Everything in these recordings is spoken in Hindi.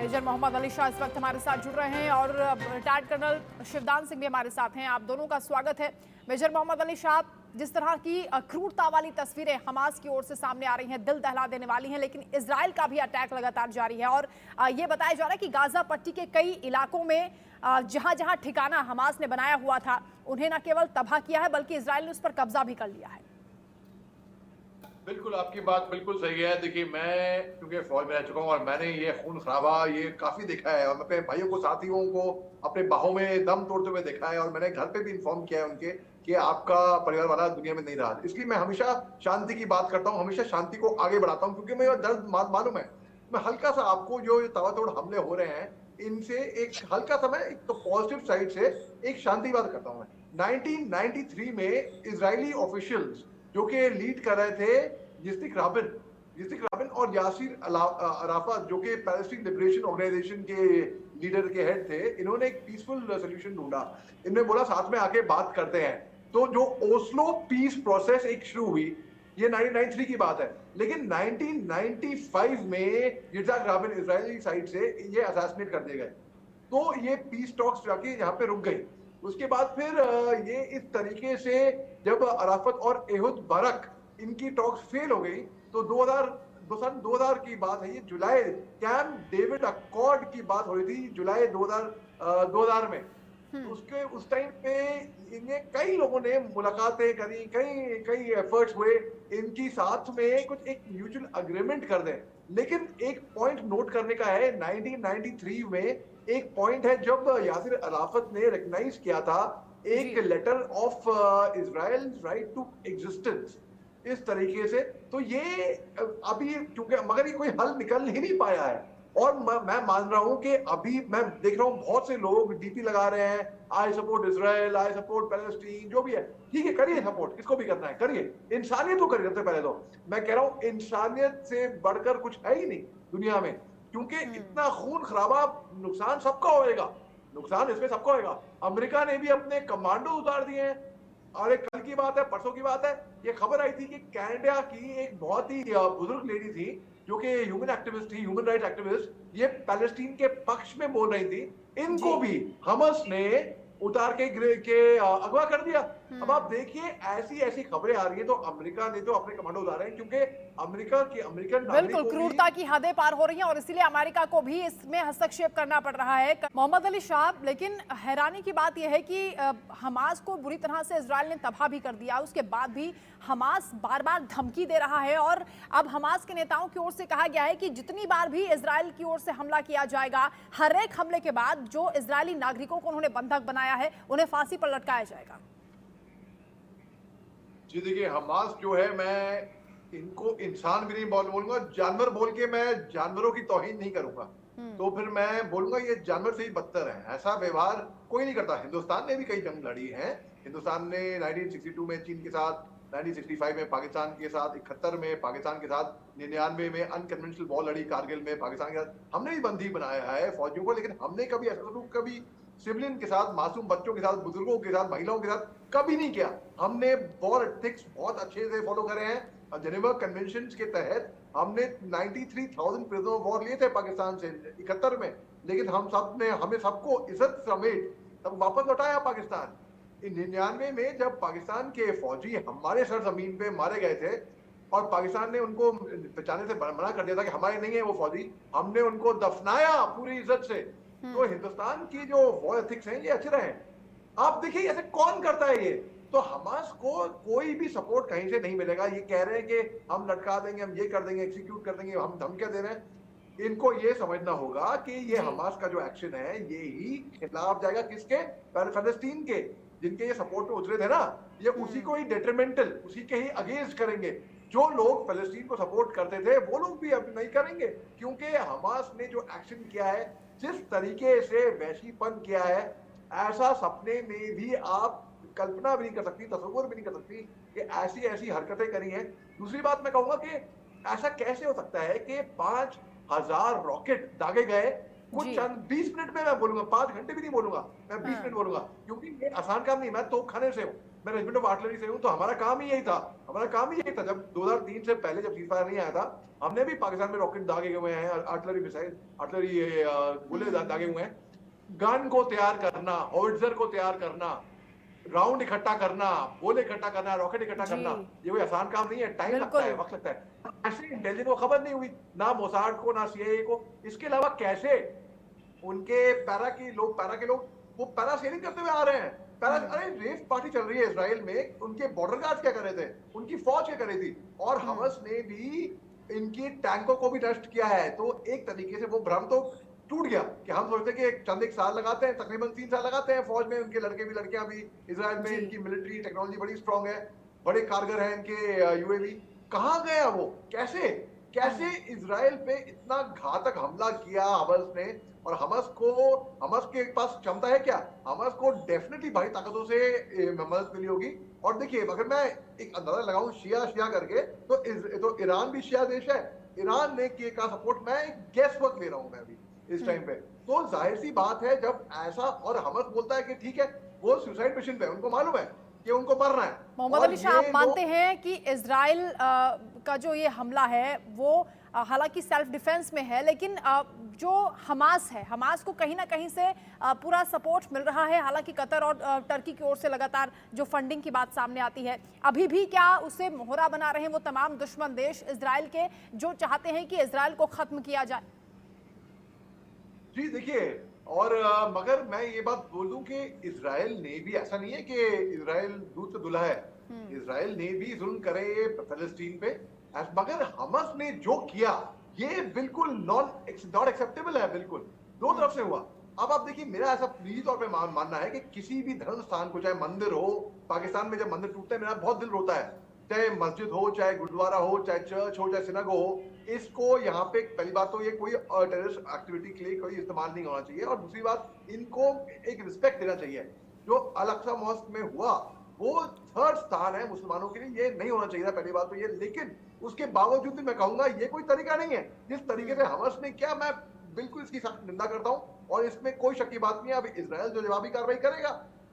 मेजर मोहम्मद अली शाह इस वक्त हमारे साथ जुड़ रहे हैं और रिटायर्ड कर्नल शिवदान सिंह भी हमारे साथ हैं। आप दोनों का स्वागत है। मेजर मोहम्मद अली शाह, जिस तरह की क्रूरता वाली तस्वीरें हमास की ओर से सामने आ रही हैं, दिल दहला देने वाली हैं, लेकिन इजराइल का भी अटैक लगातार जारी है और ये बताया जा रहा है कि गाजा पट्टी के कई इलाकों में जहां जहां ठिकाना हमास ने बनाया हुआ था, उन्हें न केवल तबाह किया है बल्कि इजराइल ने उस पर कब्जा भी कर लिया है। बिल्कुल, आपकी बात बिल्कुल सही है। देखिए, मैं क्योंकि फौज में रह चुका हूँ और मैंने ये खून खराबा ये काफी देखा है और मैं अपने भाइयों को, साथियों को अपने बाहों में दम तोड़ते हुए देखा है और मैंने घर पे भी इन्फॉर्म किया है उनके कि आपका परिवार वाला दुनिया में नहीं रहा। इसलिए मैं हमेशा शांति की बात करता हूँ, हमेशा शांति को आगे बढ़ाता हूँ, क्योंकि मुझे दर्द मालूम है। मैं हल्का सा आपको जो ताबड़तोड़ हमले हो रहे हैं, इनसे एक हल्का सा, मैं एक तो पॉजिटिव साइड से एक शांति की बात करता हूँ। मैं 1993 में इजरायली ऑफिशियल्स जो कि लीड कर रहे थे जिस्टिक राबिन और यासिर अराफत, जो कि पैलेस्टीन लिबरेशन ऑर्गेनाइजेशन के लीडर के हेड थे, इन्होंने एक पीसफुल सोल्यूशन ढूंढा। इन्होंने बोला साथ में आके बात करते हैं। तो जो ओस्लो पीस प्रोसेस एक शुरू हुई, ये 1993 की बात है, लेकिन 1995 में yitzhak राबिन इजरायली साइड से ये असैसिनेट कर दिए गए। तो ये पीस टॉक्स जाके यहाँ पे रुक गई। उसके बाद फिर ये इस तरीके से जब अराफत और एहुद बारक इनकी टॉक्स फेल हो गई, तो 2000 की बात है, ये जुलाई कैंप डेविड अकॉर्ड की बात हो रही थी जुलाई 2000 में। उसके उस टाइम पे इन्हें कई लोगों ने मुलाकातें करी, कई एफर्ट्स हुए इनकी साथ में कुछ एक म्यूचुअल अग्रीमेंट कर दें। लेकिन एक पॉइंट नोट करने का है, 1993 में एक पॉइंट है जब यासिर अराफत ने रिकॉग्नाइज किया था एक letter of Israel right to existence, इस तरीके से। तो ये अभी क्योंकि मगर ये कोई हल निकल ही नहीं पाया है और मैं मान रहा हूं कि अभी मैं देख रहा हूं बहुत से लोग डीपी लगा रहे हैं, I support Israel, I support Palestine, जो भी है ठीक है, करिए सपोर्ट, किसको भी करना है करिए, इंसानियत तो करिए। सबसे पहले तो मैं कह रहा हूं इंसानियत से बढ़कर कुछ है ही नहीं दुनिया में, क्योंकि इतना खून खराबा, नुकसान सबका होएगा, नुकसान इसमें सबका होएगा। अमेरिका ने भी अपने कमांडो उतार दिए हैं। और एक कल की बात है, परसों की बात है, ये खबर आई थी कि कनाडा की एक बहुत ही बुजुर्ग लेडी थी जो कि ह्यूमन एक्टिविस्ट थी, ह्यूमन राइट एक्टिविस्ट, ये पैलेस्टीन के पक्ष में बोल रही थी, इनको भी हमस ने उतार के अगवा कर दिया। अब आप देखिए ऐसी ऐसी खबरें आ रही है, तो अमेरिका ने तो अपने कमांडो उतारे हैं, क्योंकि अमेरिकन बिल्कुल क्रूरता की हदें पार हो रही हैं और इसीलिए अमेरिका को भी इसमें हस्तक्षेप करना पड़ रहा है। मोहम्मद अली शाह, लेकिन हैरानी की बात यह है कि हमास को बुरी तरह से इजराइल ने तबाह भी कर दिया, उसके बाद भी हमास बार बार धमकी दे रहा है और अब हमास के नेताओं की ओर से कहा गया है कि जितनी बार भी इजराइल की ओर से हमला किया जाएगा, हर एक हमले के बाद जो इजरायली नागरिकों को उन्होंने बंधक बनाया है उन्हें फांसी पर लटकाया जाएगा। जी देखिए, हमास जो है, मैं इनको इंसान भी नहीं बोलूंगा, जानवर बोल के मैं जानवरों की तौहीन नहीं करूंगा। तो फिर मैं बोलूंगा ये जानवर से ही बदतर है, ऐसा व्यवहार कोई नहीं करता। हिंदुस्तान ने भी कई जंग लड़ी है। हिंदुस्तान ने 1962 में चीन के साथ, 1965 में पाकिस्तान के साथ, 71 में पाकिस्तान के साथ, 99 में अनकन्वेंशनल वॉर लड़ी कारगिल में पाकिस्तान के साथ। हमने भी बंदी बनाया है फौजियों को, लेकिन हमने कभी ऐसा सलूक कभी सिविलियन के साथ, मासूम बच्चों के साथ, बुजुर्गों के साथ, महिलाओं के साथ कभी नहीं किया। हमने वॉर एथिक्स बहुत अच्छे से फॉलो करे हैं। जेनेवा कन्वेंशन के तहत हमने 93,000 प्रिजनर ऑफ वॉर लिए थे पाकिस्तान से 71 में, लेकिन हमें सबको इज्जत समेत तब वापस लौटाया पाकिस्तान। 99 में जब पाकिस्तान के फौजी हमारे सरजमीन पे मारे गए थे और पाकिस्तान ने उनको पहचाने से मना कर दिया था कि हमारे नहीं है वो फौजी, हमने उनको दफनाया पूरी इज्जत से। तो हिंदुस्तान की जो वॉर एथिक्स हैं ये अच्छे रहे। आप देखिए ऐसे कौन करता है ये, तो हमास को कोई भी सपोर्ट कहीं से नहीं मिलेगा। ये कह रहे हैं कि हम लटका देंगे, हम ये कर देंगे, एक्सिक्यूट कर देंगे, हम धमकियां दे रहे हैं। इनको ये समझना होगा कि ये हमास का जो एक्शन है ये ही खिलाफ जाएगा किसके, फलस्तीन के, जिनके ये सपोर्ट पे उतरे थे ना, ये उसी को ही डेट्रीमेंटल, उसी के ही अगेंस्ट करेंगे। जो लोग फलस्तीन को सपोर्ट करते थे वो लोग भी अब नहीं करेंगे, क्योंकि हमास ने जो एक्शन किया है, जिस तरीके से वैशीपन किया है, ऐसा सपने में भी आप कल्पना भी नहीं कर सकती, तस्वीर भी नहीं कर सकती कि ऐसी ऐसी हरकतें करी हैं। दूसरी बात मैं कहूंगा कि ऐसा कैसे हो सकता है कि 5,000 रॉकेट दागे गए कुछ जी। चंद 20 मिनट में मैं बोलूंगा, 5 घंटे भी नहीं बोलूंगा, मैं 20 हाँ। मिनट बोलूंगा, क्योंकि ये आसान काम नहीं। मैं तोप खाने से हूँ, मैं रेजिमेंट ऑफ आर्टिलरी से हूँ, तो हमारा काम ही यही था। हमारा काम ही यही था। जब 2003 से पहले जब सीज फायर नहीं आया था, हमने भी पाकिस्तान में रॉकेट दागे हुए हैं, आर्टिलरी मिसाइल, आर्टिलरी गोले दागे हुए हैं। गन को तैयार करना, होविट्जर को तैयार करना, राउंड इकट्ठा करना, गोले इकट्ठा करना, रॉकेट इकट्ठा जी, करना, ये कोई आसान काम नहीं है। टाइम लगता बिल्कुल। है, वक्त लगता है। ऐसे इंटेलिजेंस को खबर नहीं हुई, ना मोसाड को, ना सीआईए को। इसके अलावा कैसे उनके पैरा के लोग वो पैरा सेलिंग करते हुए आ रहे हैं। पैरा, अरे रेव पार्टी चल रही है इजराइल में, उनके बॉर्डर गार्ड्स क्या कर रहे थे, उनकी फौज क्या कर रही थी, और हमस ने भी इनकी टैंकों को भी नष्ट किया है। तो एक तरीके से वो भ्रम तो टूट गया कि हम सोचते कि चंद एक साल लगाते हैं, तकरीबन 3 साल लगाते हैं फौज में, उनके लड़के भी लड़कियां भी इजराइल में, जी। इनकी मिलिट्री टेक्नोलॉजी बड़ी स्ट्रांग है, बड़े कारगर हैं इनके यूएवी। कहाँ गया वो, कैसे कैसे इजराइल पे इतना घातक हमला किया हमस ने। और हमस के पास क्षमता है क्या? हमस को डेफिनेटली भारी ताकतों से मदद मिली होगी। और देखिए, अगर मैं एक अंदाजा लगाऊं शिया शिया करके, तो ईरान भी शिया देश है। ईरान ने किए का सपोर्ट, मैं एक गेस वर्क ले रहा हूं मैं अभी इस टाइम पे। तो जाहिर सी बात है, जब ऐसा, और हमस बोलता है कि ठीक है, वो सुसाइड मिशन पे, उनको मालूम है कि उनको मरना है। मोहम्मद और अली शाह, ये आप मानते लोग, हैं कि इजराइल का जो ये हमला है वो हालांकि सेल्फ डिफेंस में है, लेकिन जो हमास है, हमास को कहीं ना कहीं से पूरा सपोर्ट मिल रहा है। हालांकि कतर और टर्की की ओर से लगातार जो फंडिंग की बात सामने आती है, अभी भी क्या उसे मोहरा बना रहे हैं वो तमाम दुश्मन देश इजराइल के, जो चाहते हैं कि इजराइल को खत्म किया जाए? जी देखिए, और मगर मैं ये बात बोल दूं कि इजराइल ने भी, ऐसा नहीं है कि इजराइल दूध से दुल्हा है। इजराइल ने भी जुल्म करे फलस्तीन पे, मगर हमस ने जो किया ये बिल्कुल नॉट एक्सेप्टेबल है। बिल्कुल दो तरफ से हुआ। अब आप देखिए, मेरा ऐसा निजी तौर पे मानना है कि किसी भी धर्म स्थान को, चाहे मंदिर हो, पाकिस्तान में जब मंदिर टूटते हैं मेरा बहुत दिल रोता है, चाहे मस्जिद हो, चाहे गुरुद्वारा हो, चाहे चर्च हो, चाहे सिनेगो हो, इसको यहाँ पे पहली बात तो ये कोई टेररिस्ट एक्टिविटी के लिए कोई इस्तेमाल नहीं होना चाहिए। और दूसरी बात, इनको एक रिस्पेक्ट देना चाहिए। जो अल अक्सा मॉस्क में हुआ वो थर्ड स्थान है मुसलमानों के लिए, ये नहीं होना चाहिए था, पहली बात तो ये। लेकिन उसके बावजूद भी मैं कहूंगा ये कोई तरीका नहीं है। जिस तरीके से हमस ने किया, मैं बिल्कुल इसकी सख्त निंदा करता हूं, और इसमें कोई शक की बात नहीं है। अब इजराइल जो जवाबी कार्रवाई करेगा,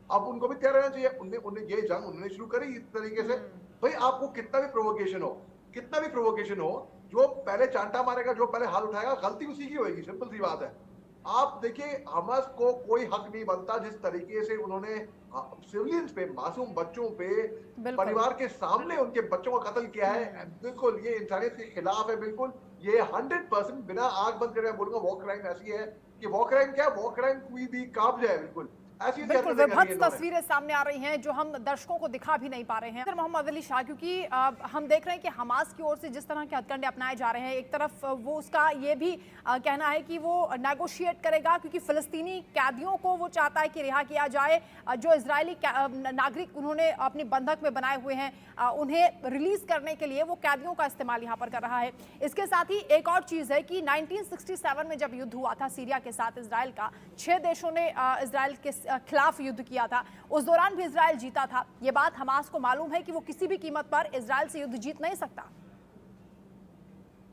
अब उनको भी तैयार रहना चाहिए। उन्हें ये जंग उन्होंने शुरू करी इस तरीके से। भाई, आपको कितना भी प्रोवोकेशन हो, जो पहले चांटा मारेगा, जो पहले हाथ उठाएगा, गलती उसी की होगी, सिंपल सी बात है। आप देखिए, हमास को कोई हक नहीं बनता जिस तरीके से उन्होंने सिविलियंस पे, मासूम बच्चों पे, परिवार के सामने उनके बच्चों का कत्ल किया है। बिल्कुल ये इंसानियत के खिलाफ है। बिल्कुल ये 100% बिना आग बंद करे मैं बोलूंगा वॉर क्राइम ऐसी है कि वॉर क्राइम क्या, वॉर क्राइम कोई भी कांप जाए। बिल्कुल ऐसी बिल्कुल विभत्स तस्वीरें सामने आ रही हैं जो हम दर्शकों को दिखा भी नहीं पा रहे हैं। मोहम्मद अली शाह, क्योंकि हम देख रहे हैं कि हमास की ओर से जिस तरह के हथकंडे अपनाए जा रहे हैं, एक तरफ वो उसका ये भी कहना है कि वो नेगोशिएट करेगा, क्योंकि फिलिस्तीनी कैदियों को वो चाहता है कि रिहा किया जाए। जो इजरायली नागरिक उन्होंने अपनी बंधक में बनाए हुए हैं, उन्हें रिलीज करने के लिए वो कैदियों का इस्तेमाल यहाँ पर कर रहा है। इसके साथ ही एक और चीज़ है कि 1967 में जब युद्ध हुआ था सीरिया के साथ इजराइल का, 6 देशों ने इजराइल के खिलाफ युद्ध किया था। उस दौरान भी इजराइल जीता था। ये बात हमास को मालूम है कि वो किसी भी कीमत पर इजराइल से युद्ध जीत नहीं सकता।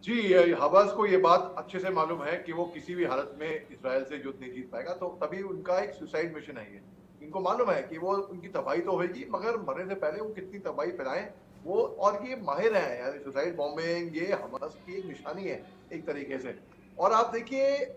जी, हमास को ये बात अच्छे से मालूम है कि वो किसी भी हालत में इजराइल से युद्ध नहीं जीत पाएगा। तो तभी उनका एक सुसाइड मिशन है ये। इनको मालूम है कि वो, उनकी तबाही तो होगी, मगर मरने से पहले वो कितनी तबाही फैलाएं वो। और ये माहिर हैं यानी सुसाइड बॉम्बिंग, ये हमास की एक निशानी है एक तरीके से। और आप देखिए,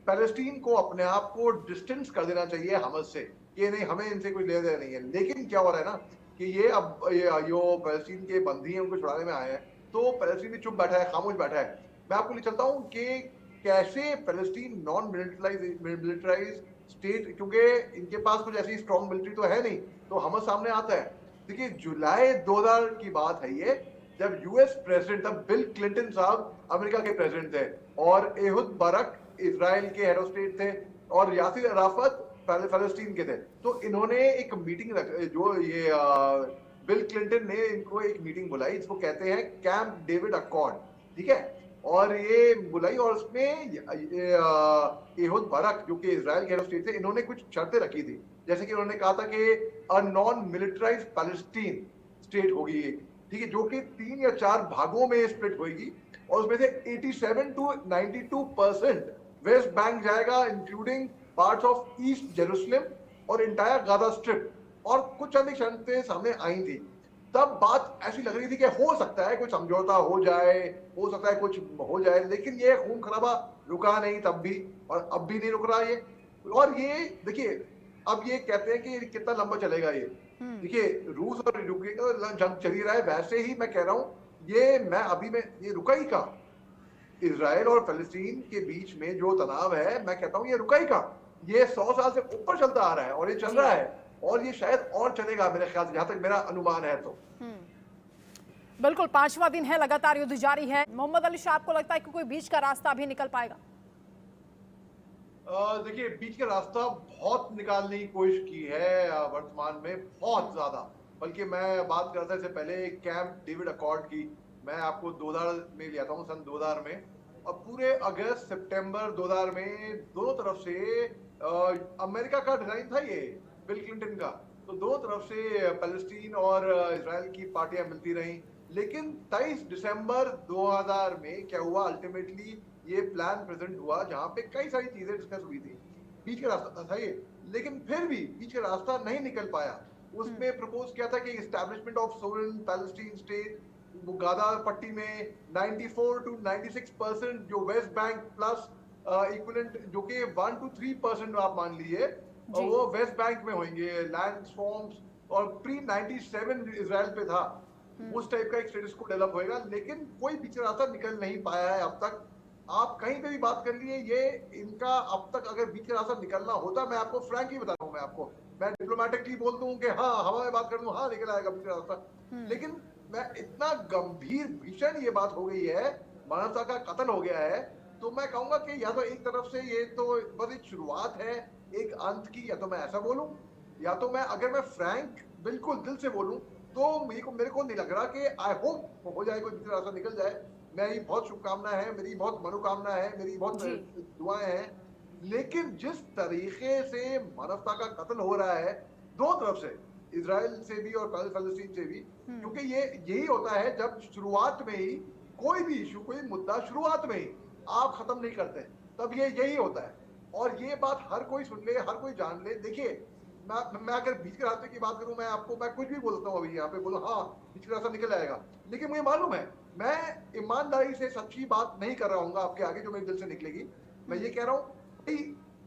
पैलेस्टीन को अपने आप को डिस्टेंस कर देना चाहिए हमास से, ये नहीं हमें इनसे कुछ लेना देना नहीं है। लेकिन क्या हो रहा है ना कि ये अब जो पैलेस्टीन के बंदी हैं उनको छुड़ाने में आए हैं, तो पैलेस्टीन भी चुप बैठा है, खामोश बैठा है। मैं आपको ले चलता हूँ कि कैसे पैलेस्टीन नॉन मिलिटराइज स्टेट, क्योंकि इनके पास कुछ ऐसी स्ट्रॉन्ग मिलिट्री तो है नहीं, तो हमास सामने आता है। देखिए, जुलाई 2000 की बात है ये, जब यूएस प्रेसिडेंट, तब बिल क्लिंटन साहब अमेरिका के प्रेसिडेंट थे, और एहुद बारक इजराइल के हेड ऑफ स्टेट थे, और यासिर अराफत फलस्तीन के थे। तो इन्होंने एक मीटिंग जो ये बिल क्लिंटन ने इनको एक मीटिंग बुलाई, इसको कहते हैं कैंप डेविड अकॉर्ड, ठीक है। और ये बुलाई, और उसमें एहुद बारक जो कि इजराइल के हेड ऑफ स्टेट थे, इन्होंने कुछ शर्तें रखी थी। जैसे कि उन्होंने कहा था कि a non militarise Palestine state होगी एक, ठीक है, जो कि 3 या 4 भागों में स्प्लिट होगी, और उसमें से 87 to 92% वेस्ट बैंक जाएगा, including parts of east Jerusalem और इंटायर गाजा स्ट्रिप, और कुछ अन्य शर्तें सामने आई थी। तब बात ऐसी लग रही थी कि हो सकता है कुछ समझौता हो जाए, हो सकता है कुछ हो जाए, लेकिन ये खून खराबा रुका नहीं तब भी, और अब भी नहीं रुक रहा ये। और ये देखिए, अब ये कहते हैं कि कितना लंबा चलेगा ये। देखिए, रूस और यूक्रेन का जंग चल ही रहा है, वैसे ही मैं कह रहा हूँ ये रुका ही कहाँ? इजराइल और फिलिस्तीन के बीच में जो तनाव है, मैं कहता हूँ ये रुका ही कहाँ? ये 100 साल से ऊपर चलता आ रहा है, और ये चल रहा है, और ये शायद और चलेगा मेरे ख्याल से, जहां तक मेरा अनुमान है। तो बिल्कुल 5वां दिन है, लगातार युद्ध जारी है। मोहम्मद अली शाह, आपको लगता है कि कोई बीच का रास्ता अभी निकल पाएगा? देखिए, बीच का रास्ता बहुत निकालने की कोशिश की है वर्तमान में, बहुत ज्यादा। बल्कि मैं बात करता इससे पहले कैंप डेविड अकॉर्ड की, मैं आपको 2000 में लिया था हूँ, सन 2000 में, और पूरे अगस्त सितंबर 2000 में दोनों तरफ से अमेरिका का डिजाइन था ये, बिल क्लिंटन का, तो दोनों तरफ से पैलेस्टीन और इजराइल की पार्टियां मिलती रहीं। लेकिन 23 दिसंबर 2000 में क्या हुआ, अल्टीमेटली ये प्लान प्रेजेंट हुआ जहां पे कई सारी चीजें डिस्कस हुई थी, बीच का रास्ता था ये, लेकिन फिर भी बीच का रास्ता नहीं निकल पाया। उसमें प्रपोज किया था कि establishment of sovereign Palestine state, वो गाजा पट्टी में 94 to 96% जो वेस्ट बैंक प्लस इक्विवेलेंट जो कि 1 to 3% आप मान लीजिए, और वो वेस्ट बैंक में होंगे, लैंड स्वॉम्प्स, और प्री 97 इजराइल पे था, उस टाइप का एक स्टेटस को डेवलप होएगा। लेकिन कोई बीच रास्ता निकल नहीं पाया है अब तक। आप कहीं पे भी बात कर लिए, ये इनका अब तक अगर बीच रास्ता निकलना होता, मैं आपको फ्रैंकली बता रहा हूँ, मैं डिप्लोमेटिकली बोल दूं कि हाँ, हवा में बात कर दूं, हाँ निकल आएगा बीच रास्ता, लेकिन मैं इतना गंभीर भीषण ये बात हो गई है, मानवता का कत्ल हो गया है, तो मैं कहूंगा कि या तो एक तरफ से ये तो बस एक शुरुआत है एक अंत की, या तो मैं ऐसा बोलूं, या तो अगर मैं फ्रैंक बिल्कुल दिल से बोलूं, तो मेरे को नहीं लग रहा कि आई होप हो जाए, कोई बीच रास्ता निकल जाए। मेरी बहुत शुभकामना है, मेरी बहुत मनोकामना है, मेरी बहुत दुआएं हैं, लेकिन जिस तरीके से मानवता का कत्ल हो रहा है दो तरफ से, इजराइल से भी और फलस्तीन से भी, क्योंकि ये यही होता है जब शुरुआत में ही कोई भी इशू, कोई मुद्दा शुरुआत में ही आप खत्म नहीं करते, तब ये यही होता है। और ये बात हर कोई सुन ले, हर कोई जान ले। देखिए, मैं अगर बीच के रास्ते की बात करूं, मैं कुछ भी बोल सकता हूं, अभी यहाँ पे बोलूं हाँ बीच का रास्ता निकल आएगा, लेकिन मुझे मालूम है मैं ईमानदारी से सच्ची बात नहीं कर रहा हूँ आपके आगे जो मेरे दिल से निकलेगी। मैं ये कह रहा हूँ,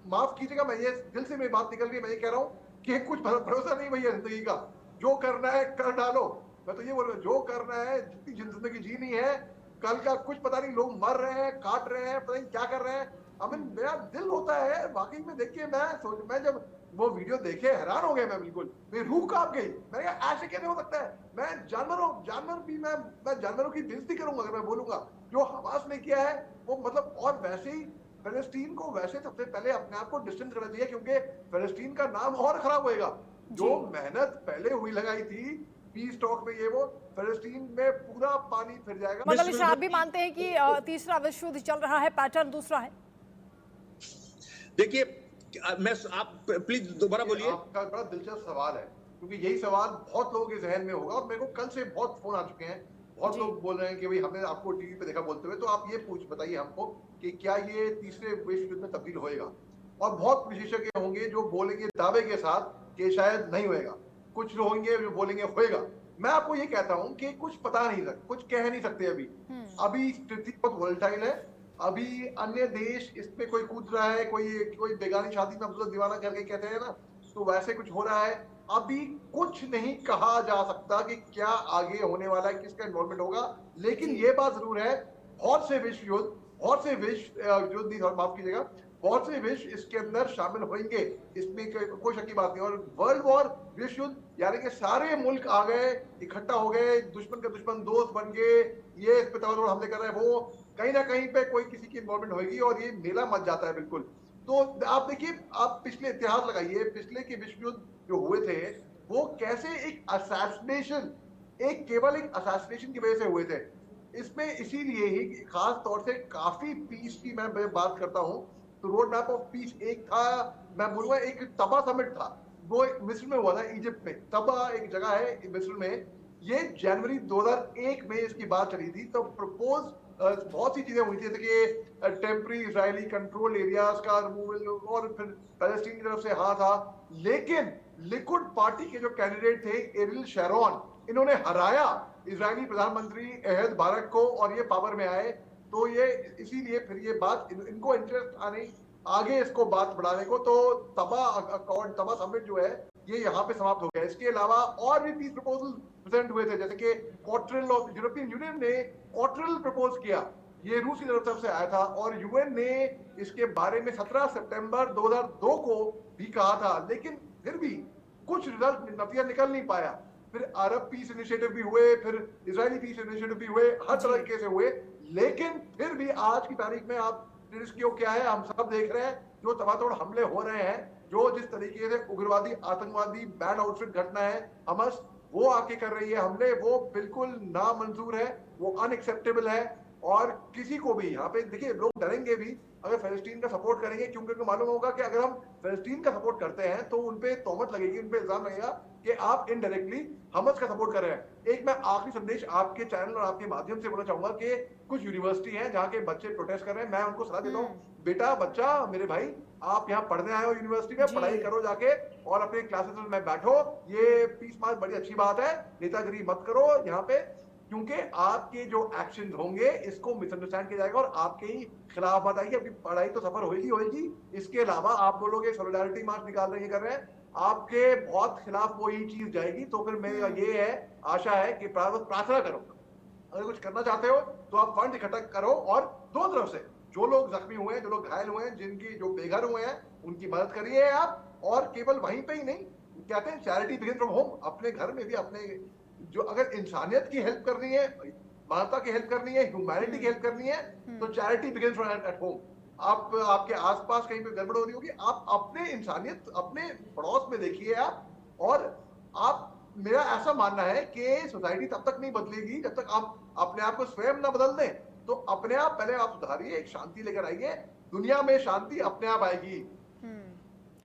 माफ कीजिएगा, मैं ये दिल से मेरी बात निकल रही है, मैं ये कह रहा हूँ कि कुछ भरोसा नहीं भैया जिंदगी का, जो करना है कर डालो। मैं तो ये बोल रहा हूँ, जो करना है, जितनी जिंदगी जीनी है, कल का कुछ पता नहीं, लोग मर रहे हैं, काट रहे हैं, पता नहीं क्या कर रहे हैं। मेरा दिल होता है वाकई में देख के, मैं जब वो वीडियो देखे हैरान हो गया, मैं बिल्कुल, मेरी रूह कांप गई। मैंने कहा ऐसे कैसे हो सकता है? मैं जानवरों की बेइज्जती करूंगा अगर मैं बोलूंगा जो हमास ने किया है वो, मतलब। और वैसे ही फिलिस्तीन को वैसे सबसे पहले अपने आप को डिस्टेंस करना चाहिए, क्योंकि फिलिस्तीन का नाम और खराब होएगा। जो मेहनत पहले हुई लगाई थी पीस टॉक में, ये वो फिलिस्तीन में पूरा पानी फिर जाएगा। मतलब आप भी मानते हैं कि तीसरा विश्व युद्ध चल रहा है, पैटर्न दूसरा है? देखिए, आप प्लीज दोबारा बोलिए। आपका बड़ा दिलचस्प सवाल है, क्योंकि यही सवाल बहुत लोगों के जहन में होगा, और मेरे को कल से बहुत फोन आ चुके हैं, बहुत लोग बोल रहे हैं कि भाई हमने आपको टीवी पे देखा बोलते हुए, तो आप ये बताइए हमको कि क्या ये तीसरे विश्व युद्ध में तब्दील होएगा। और बहुत विशेषज्ञ होंगे जो बोलेंगे दावे के साथ कि शायद नहीं होएगा, कुछ लोग होंगे जो बोलेंगे होएगा। मैं आपको ये कहता हूं कि कुछ पता नहीं सकते, कुछ कह नहीं सकते अभी स्थिति बहुत वोलेटाइल है। अभी अन्य देश इस पे कोई कूद रहा है, कोई बेगानी शादी में अब्दुल्ला दीवाना करके कहते हैं ना, तो वैसे कुछ हो रहा है। अभी कुछ नहीं कहा जा सकता कि क्या आगे होने वाला है, किसका इन्वॉल्वमेंट होगा, लेकिन ये बात जरूर है, बहुत से विश्व युद्ध, माफ कीजिएगा, बहुत से विश्व इसके अंदर शामिल होंगे, इसमें कोई शक की बात नहीं। और वर्ल्ड वॉर, विश्व युद्ध, यानी कि सारे मुल्क आ गए, इकट्ठा हो गए, दुश्मन का दुश्मन दोस्त बन गए, ये इस पे तोड़ हमले कर रहे हैं, वो कहीं ना कहीं पे कोई किसी की इन्वॉल्वमेंट होगी, और ये मेला मच जाता है बिल्कुल। तो आप देखिए, आप पिछले इतिहास लगाइए, पिछले के विश्व युद्ध जो हुए थे वो कैसे एक असैसिनेशन, केवल एक असैसिनेशन की वजह से हुए थे। इसमें इसीलिए ही खास तौर से काफी पीस की मैं बात करता हूँ, तो रोड मैप ऑफ पीस एक था, मैं बोलूंगा एक तबा समिट था, वो मिस्र में हुआ था, इजिप्ट में। तबा एक जगह है मिस्र में, ये जनवरी 2001 में इसकी बात चली थी। तो प्रपोज बहुत सी चीजें हुई थी, जैसे कि टेम्पररी इजरायली कंट्रोल एरियाज का रिमूवल और फिर पैलेस्टीन की तरफ से हाँ था। लेकिन लिकुड पार्टी के जो कैंडिडेट थे एरिल शैरोन, इन्होंने हराया इजरायली प्रधानमंत्री एहद बारक को और ये पावर में आए। तो ये इसीलिए फिर ये बात इनको इंटरेस्ट था नहीं आगे इसको बात बढ़ाने को, तो तबा समिट जो है ये यहाँ पे समाप्त हो गया। इसके अलावा और भी पीस प्रपोजल प्रेजेंट हुए थे, जैसे कि क्वार्टरल ऑफ यूरोपियन यूनियन ने क्वार्टरल प्रपोज किया, ये रूस की तरफ से आया था और यूएन ने इसके बारे में 17 सितंबर 2002 को भी कहा था, लेकिन फिर भी कुछ रिजल्ट नतीजा निकल नहीं पाया। फिर अरब पीस इनिशिएटिव भी हुए, फिर इजरायली पीस इनिशिएटिव भी हुए, हर तरीके से हुए, लेकिन फिर भी आज की तारीख में आप क्या है, हम सब देख रहे हैं जो तबातोड़ हमले हो रहे हैं, जो जिस तरीके से उग्रवादी आतंकवादी बैन आउटफिट घटना है हमस वो आके कर रही है हमले, वो बिल्कुल नामंजूर है, वो अनएक्सेप्टेबल है। और किसी को भी यहाँ पे देखिए लोग डरेंगे भी अगर फलस्तीन का सपोर्ट करेंगे, क्योंकि उनको मालूम होगा कि अगर हम फलस्तीन का सपोर्ट करते हैं तो उनपे तोहमत लगेगी, उनपे इल्जाम लगेगा कि आप इनडायरेक्टली हमास का सपोर्ट कर रहे हैं। एक मैं आखिरी संदेश आपके चैनल और आपके माध्यम से बोलना चाहूंगा कि कुछ यूनिवर्सिटी हैं जहाँ के बच्चे प्रोटेस्ट कर रहे हैं, मैं उनको सलाह देता हूँ, बेटा बच्चा मेरे भाई आप यहाँ पढ़ने आए हो यूनिवर्सिटी में, पढ़ाई करो जाके और अपने क्लासेस में बैठो, ये पीस मार्च बड़ी अच्छी बात है, नेतागिरी मत करो यहाँ पे, क्योंकि आपके जो एक्शन होंगे इसको मिसअंडरस्टैंड किया जाएगा और आपके ही खिलाफ बात आएगी। आपकी पढ़ाई तो सफर होगी। इसके अलावा आप बोलोगे सॉलिडारिटी मार्च निकाल रहे हैं, कर रहे हैं, आपके बहुत खिलाफ वो ही चीज जाएगी। तो फिर मेरा ये है आशा है कि प्रार्थना करो, अगर कुछ करना चाहते हो तो आप फंड इकट्ठा करो और दो तरफ से जो लोग जख्मी हुए हैं, जो लोग घायल हुए हैं, जिनकी जो बेघर हुए हैं, उनकी मदद करिए आप। और केवल वहीं पे ही नहीं, कहते हैं चैरिटी बिगिन फ्रॉम होम, अपने घर में भी अपने जो अगर इंसानियत की हेल्प करनी है, मानवता की हेल्प करनी है, ह्यूमैनिटी की हेल्प करनी है, तो charity begins from at home. आप आपके आसपास कहीं पे गड़बड़ हो रही होगी, आप अपने इंसानियत अपने पड़ोस में देखिए आप। और आप मेरा ऐसा मानना है कि सोसाइटी तब तक नहीं बदलेगी जब तक आप अपने आप को स्वयं ना बदल दें। तो अपने आप पहले आप सुधारिए, एक शांति लेकर आइए, दुनिया में शांति अपने आप आएगी।